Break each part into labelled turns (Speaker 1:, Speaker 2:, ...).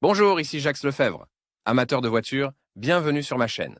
Speaker 1: Bonjour, ici Jacques Lefebvre. Amateur de voitures, bienvenue sur ma chaîne.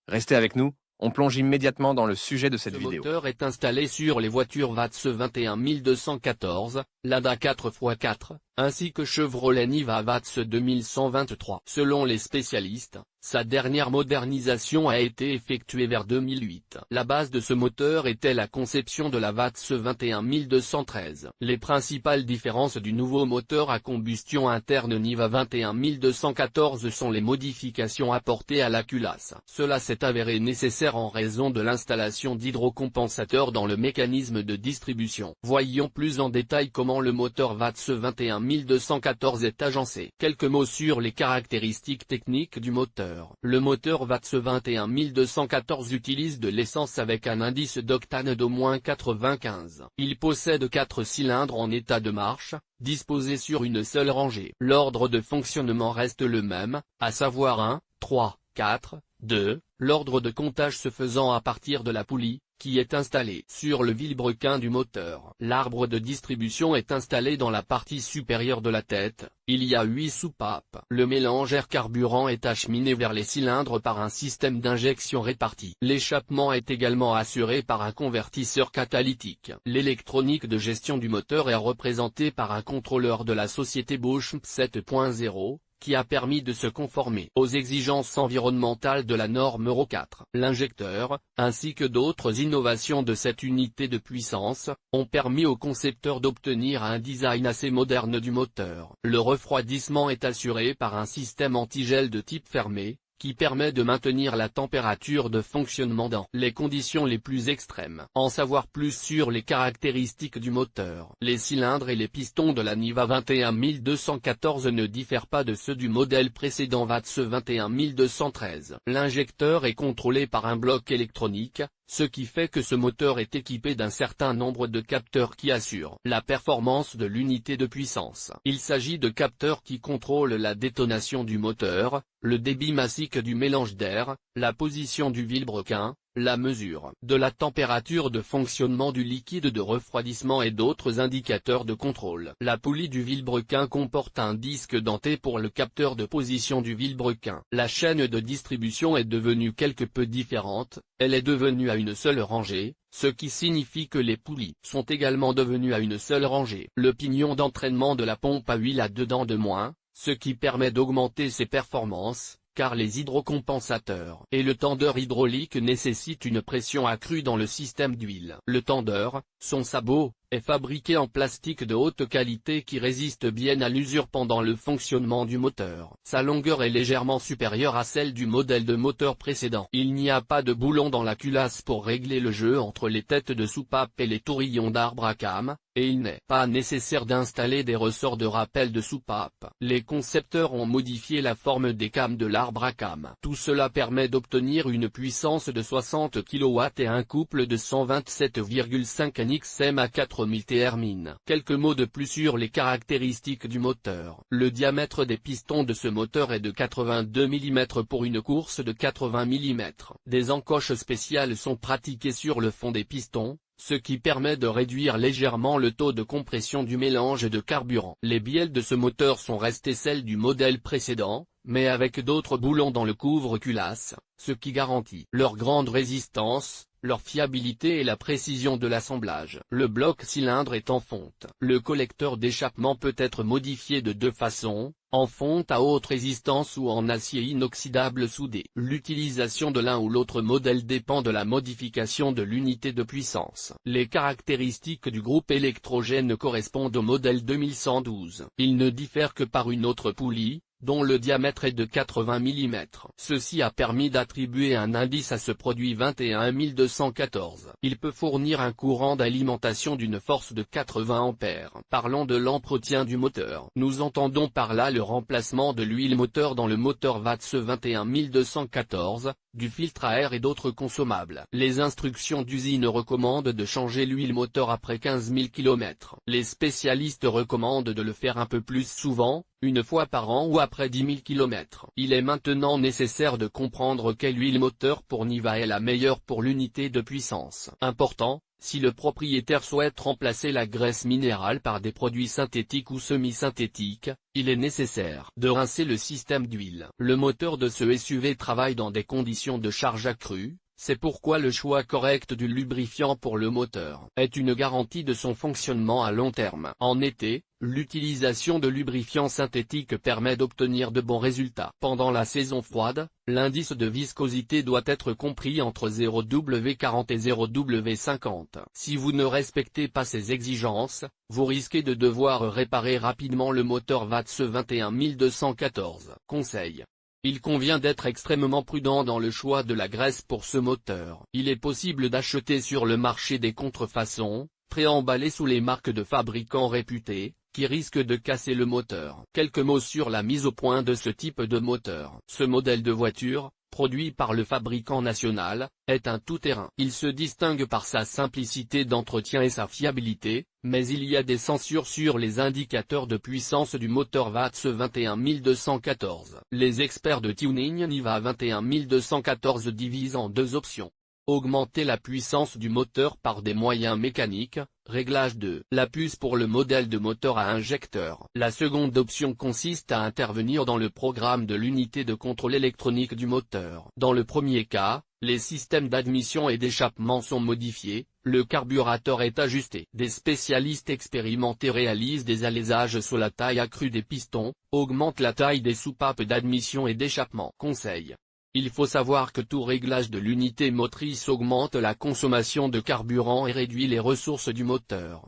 Speaker 1: Restez avec nous, on plonge immédiatement dans le sujet de cette vidéo.
Speaker 2: Ce moteur est installé sur les voitures VATS 21214, Lada 4x4, ainsi que Chevrolet Niva VATS 2123. Selon les spécialistes, sa dernière modernisation a été effectuée vers 2008. La base de ce moteur était la conception de la VATS 21213. Les principales différences du nouveau moteur à combustion interne Niva 21214 sont les modifications apportées à la culasse. Cela s'est avéré nécessaire en raison de l'installation d'hydrocompensateurs dans le mécanisme de distribution. Voyons plus en détail comment le moteur VATS 21214 est agencé. Quelques mots sur les caractéristiques techniques du moteur. Le moteur VATS 21214 utilise de l'essence avec un indice d'octane d'au moins 95. Il possède 4 cylindres en état de marche, disposés sur une seule rangée. L'ordre de fonctionnement reste le même, à savoir 1, 3, 4, 2, l'ordre de comptage se faisant à partir de la poulie, qui est installée sur le vilebrequin du moteur. L'arbre de distribution est installé dans la partie supérieure de la tête, il y a 8 soupapes. Le mélange air-carburant est acheminé vers les cylindres par un système d'injection réparti. L'échappement est également assuré par un convertisseur catalytique. L'électronique de gestion du moteur est représentée par un contrôleur de la société Bosch 7.0, qui a permis de se conformer aux exigences environnementales de la norme Euro 4. L'injecteur, ainsi que d'autres innovations de cette unité de puissance, ont permis aux concepteurs d'obtenir un design assez moderne du moteur. Le refroidissement est assuré par un système antigel de type fermé, qui permet de maintenir la température de fonctionnement dans les conditions les plus extrêmes. En savoir plus sur les caractéristiques du moteur. Les cylindres et les pistons de la Niva 21214 ne diffèrent pas de ceux du modèle précédent VATS 21213. L'injecteur est contrôlé par un bloc électronique, ce qui fait que ce moteur est équipé d'un certain nombre de capteurs qui assurent la performance de l'unité de puissance. Il s'agit de capteurs qui contrôlent la détonation du moteur, le débit massique du mélange d'air, la position du vilebrequin, la mesure de la température de fonctionnement du liquide de refroidissement et d'autres indicateurs de contrôle. La poulie du vilebrequin comporte un disque denté pour le capteur de position du vilebrequin. La chaîne de distribution est devenue quelque peu différente, elle est devenue à une seule rangée, ce qui signifie que les poulies sont également devenues à une seule rangée. Le pignon d'entraînement de la pompe à huile a 2 dents de moins, ce qui permet d'augmenter ses performances, car les hydrocompensateurs et le tendeur hydraulique nécessitent une pression accrue dans le système d'huile. Le tendeur, son sabot, est fabriqué en plastique de haute qualité qui résiste bien à l'usure pendant le fonctionnement du moteur. Sa longueur est légèrement supérieure à celle du modèle de moteur précédent. Il n'y a pas de boulon dans la culasse pour régler le jeu entre les têtes de soupape et les tourillons d'arbre à cames, et il n'est pas nécessaire d'installer des ressorts de rappel de soupape. Les concepteurs ont modifié la forme des cames de l'arbre à cames. Tout cela permet d'obtenir une puissance de 60 kW et un couple de 127,5 Nm à 4000 Thermine. Quelques mots de plus sur les caractéristiques du moteur. Le diamètre des pistons de ce moteur est de 82 mm pour une course de 80 mm. Des encoches spéciales sont pratiquées sur le fond des pistons, ce qui permet de réduire légèrement le taux de compression du mélange de carburant. Les bielles de ce moteur sont restées celles du modèle précédent, mais avec d'autres boulons dans le couvre-culasse, ce qui garantit leur grande résistance, leur fiabilité et la précision de l'assemblage. Le bloc cylindre est en fonte. Le collecteur d'échappement peut être modifié de 2 façons, en fonte à haute résistance ou en acier inoxydable soudé. L'utilisation de l'un ou l'autre modèle dépend de la modification de l'unité de puissance. Les caractéristiques du groupe électrogène correspondent au modèle 2112. Il ne diffère que par une autre poulie, dont le diamètre est de 80 mm. Ceci a permis d'attribuer un indice à ce produit 21214. Il peut fournir un courant d'alimentation d'une force de 80 A. Parlons de l'entretien du moteur. Nous entendons par là le remplacement de l'huile moteur dans le moteur VATS 21214, du filtre à air et d'autres consommables. Les instructions d'usine recommandent de changer l'huile moteur après 15 000 km. Les spécialistes recommandent de le faire un peu plus souvent, une fois par an ou après 10 000 km. Il est maintenant nécessaire de comprendre quelle huile moteur pour Niva est la meilleure pour l'unité de puissance. Important, Si le propriétaire souhaite remplacer la graisse minérale par des produits synthétiques ou semi-synthétiques, il est nécessaire de rincer le système d'huile. Le moteur de ce SUV travaille dans des conditions de charge accrue. C'est pourquoi le choix correct du lubrifiant pour le moteur est une garantie de son fonctionnement à long terme. En été, l'utilisation de lubrifiants synthétiques permet d'obtenir de bons résultats. Pendant la saison froide, l'indice de viscosité doit être compris entre 0,40 et 0,50. Si vous ne respectez pas ces exigences, vous risquez de devoir réparer rapidement le moteur VATS 21214. Conseil. Il convient d'être extrêmement prudent dans le choix de la graisse pour ce moteur. Il est possible d'acheter sur le marché des contrefaçons, préemballés sous les marques de fabricants réputés, qui risquent de casser le moteur. Quelques mots sur la mise au point de ce type de moteur. Ce modèle de voiture, produit par le fabricant national, est un tout-terrain. Il se distingue par sa simplicité d'entretien et sa fiabilité, mais il y a des censures sur les indicateurs de puissance du moteur VATS 21214. Les experts de tuning NIVA 21214 divisent en deux options. Augmenter la puissance du moteur par des moyens mécaniques, réglage de la puce pour le modèle de moteur à injecteur. La seconde option consiste à intervenir dans le programme de l'unité de contrôle électronique du moteur. Dans le premier cas, les systèmes d'admission et d'échappement sont modifiés, le carburateur est ajusté. Des spécialistes expérimentés réalisent des allésages sur la taille accrue des pistons, augmentent la taille des soupapes d'admission et d'échappement. Conseil. Il faut savoir que tout réglage de l'unité motrice augmente la consommation de carburant et réduit les ressources du moteur.